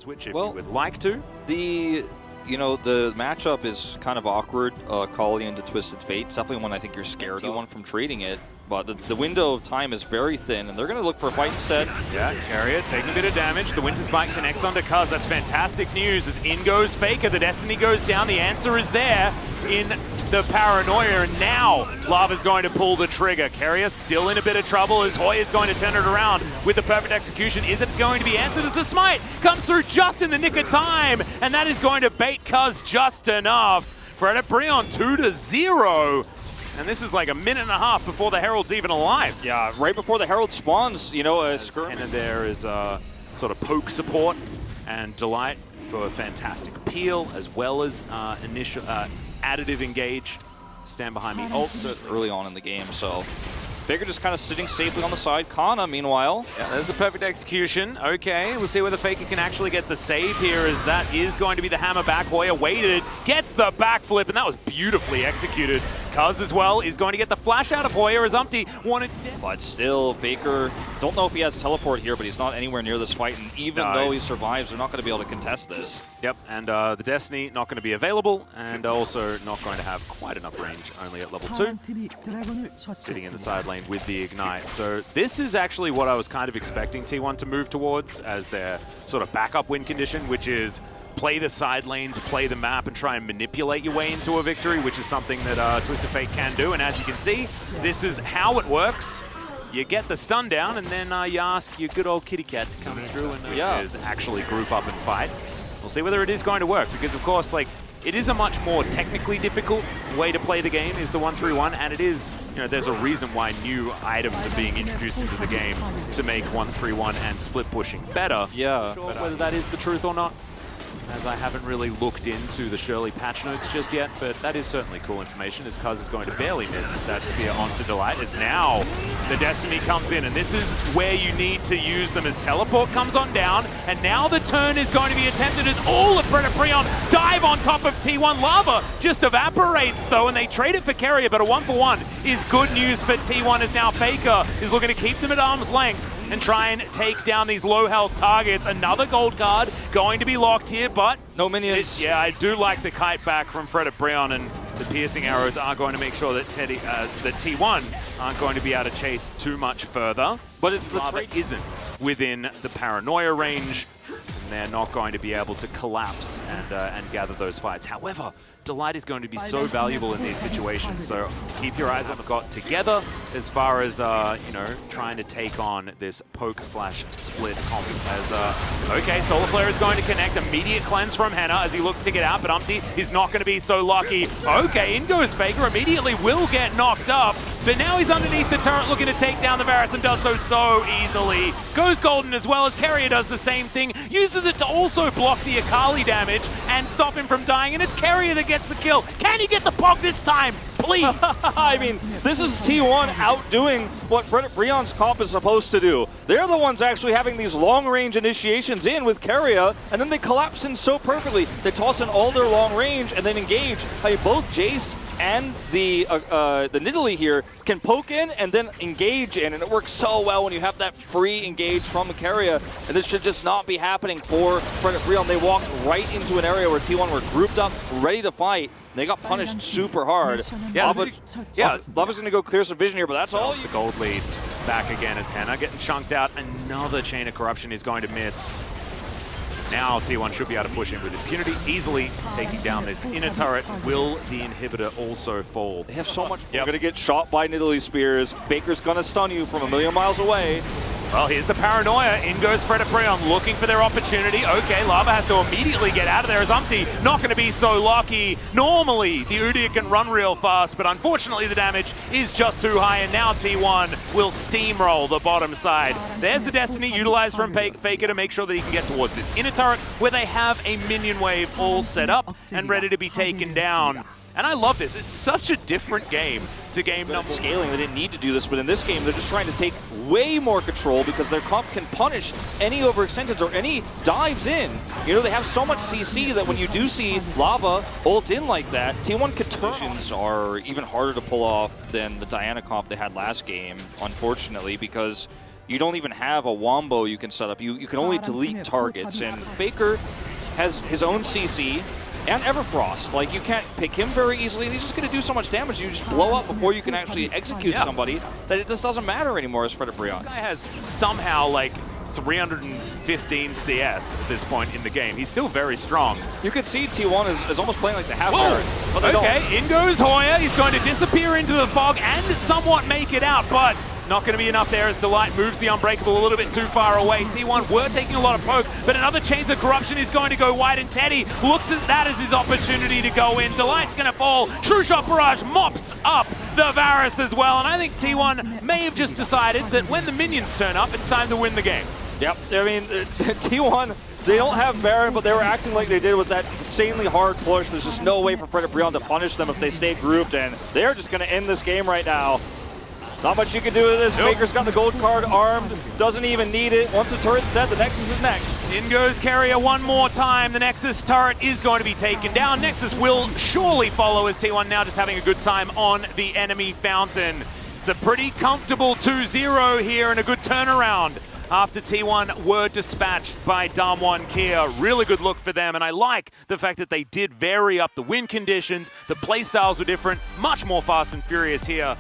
switch if you would like to. The matchup is kind of awkward, Akali into Twisted Fate. It's definitely one I think you're scared of from trading it. But the window of time is very thin, and they're going to look for a fight instead. Yeah, Keria taking a bit of damage. The Winter's Bite connects onto Cuzz. That's fantastic news. As in goes Faker, the Destiny goes down. The answer is there in the Paranoia, and now Lava's going to pull the trigger. Keria still in a bit of trouble as Hoya's going to turn it around with the perfect execution. Is it going to be answered as the smite comes through just in the nick of time, and that is going to bait Cuzz just enough. Fredit BRION 2-0. And this is like a minute and a half before the Herald's even alive. Yeah, right before the Herald spawns, a skirmish. And there is sort of poke support and Delight for fantastic peel, as well as initial additive engage. Stand behind me ult early on in the game, so Faker just kind of sitting safely on the side. Canna, meanwhile. Yeah, there's the perfect execution. Okay, we'll see whether Faker can actually get the save here, as that is going to be the hammer back. Hoya waited, gets the backflip, and that was beautifully executed. Cuzz as well is going to get the flash out of Hoya as UmTi wanted. But still, Faker, don't know if he has teleport here, but he's not anywhere near this fight. And even though he survives, they're not going to be able to contest this. Yep, and the Destiny not going to be available, and also not going to have quite enough range, only at level 2. Sitting in the side lane with the Ignite. So this is actually what I was kind of expecting T1 to move towards as their sort of backup win condition, which is play the side lanes, play the map, and try and manipulate your way into a victory, which is something that Twisted Fate can do. And as you can see, this is how it works. You get the stun down, and then you ask your good old kitty cat to come through and actually group up and fight. We'll see whether it is going to work, because of course, like, it is a much more technically difficult way to play the game is the 1-3-1, and it is, there's a reason why new items are being introduced into the game to make 1-3-1 and split pushing better. Yeah. Sure whether that is the truth or not, as I haven't really looked into the Shirley patch notes just yet, but that is certainly cool information, as Cuzz is going to barely miss that spear onto Delight, as now the Destiny comes in, and this is where you need to use them as teleport comes on down, and now the turn is going to be attempted as all of Fredit BRION dive on top of T1. Lava just evaporates though, and they trade it for Keria, but a 1-for-1 is good news for T1, as now Faker is looking to keep them at arm's length and try and take down these low health targets. Another gold card going to be locked here, but no minions. Yeah, I do like the kite back from Fredit BRION, and the piercing arrows are going to make sure that that T1 aren't going to be able to chase too much further. But it's the trade isn't within the Paranoia range, and they're not going to be able to collapse and gather those fights. However, Delight is going to be so valuable in these situations, so keep your eyes on the got together as far as, trying to take on this poke/split comp. As, okay, Solar Flare is going to connect. Immediate cleanse from Hena as he looks to get out, but UmTi is not going to be so lucky. Okay, in goes Faker, immediately will get knocked up, but now he's underneath the turret looking to take down the Varus, and does so easily. Goes golden as well, as Keria does the same thing, uses it to also block the Akali damage and stop him from dying, and it's Keria that gets the kill. Can he get the pog this time? Please! I mean, this is T1 outdoing what Fredit BRION's comp is supposed to do. They're the ones actually having these long-range initiations in with Keria, and then they collapse in so perfectly. They toss in all their long range and then engage. Both Jayce and the nidalee here can poke in and then engage in, and it works so well when you have that free engage from Keria, and this should just not be happening for Fredit BRION. They walked right into an area where T1 were grouped up, ready to fight. They got punished super hard. Yeah, Lava's going to go clear some vision here, but that's all. The gold lead back again as Hena getting chunked out. Another Chain of Corruption is going to miss. Now T1 should be able to push in with impunity, easily taking down this inner turret. Will the inhibitor also fall? They have so much. You're going to get shot by nidalee spears. Baker's going to stun you from a million miles away. Well, here's the Paranoia. In goes Fredit BRION looking for their opportunity. Okay, Lava has to immediately get out of there as UmTi not going to be so lucky. Normally, the Udyr can run real fast, but unfortunately the damage is just too high, and now T1 will steamroll the bottom side. There's the Destiny utilized from Faker to make sure that he can get towards this inner turret, where they have a minion wave all set up and ready to be taken down. And I love this. It's such a different game to game number scaling. They didn't need to do this, but in this game, they're just trying to take way more control because their comp can punish any overextensions or any dives in. They have so much CC that when you do see Lava ult in like that, T1 contortions are even harder to pull off than the Diana comp they had last game, unfortunately, because you don't even have a wombo you can set up. You can only delete targets, and Faker has his own CC and Everfrost. Like, you can't pick him very easily. He's just going to do so much damage. You just blow up before you can actually execute somebody that it just doesn't matter anymore as Fredit BRION. This guy has somehow like 315 CS at this point in the game. He's still very strong. You could see T1 is almost playing like the half Whoa! Baron. But they Okay, in goes Hoya. He's going to disappear into the fog and somewhat make it out, but not going to be enough there as Delight moves the Unbreakable a little bit too far away. T1 were taking a lot of poke, but another Chains of Corruption is going to go wide, and Teddy looks at that as his opportunity to go in. Delight's going to fall. True Shot Barrage mops up the Varus as well, and I think T1 may have just decided that when the minions turn up, it's time to win the game. Yep, I mean, T1, they don't have Baron, but they were acting like they did with that insanely hard push. There's just no way for Fredit BRION to punish them if they stay grouped, and they're just going to end this game right now. Not much you can do with this. Nope. Faker's got the gold card armed, doesn't even need it. Once the turret's dead, the Nexus is next. In goes Keria one more time. The Nexus turret is going to be taken down. Nexus will surely follow as T1 now just having a good time on the enemy fountain. It's a pretty comfortable 2-0 here and a good turnaround after T1 were dispatched by Damwon Kia. Really good look for them, and I like the fact that they did vary up the win conditions. The playstyles were different, much more fast and furious here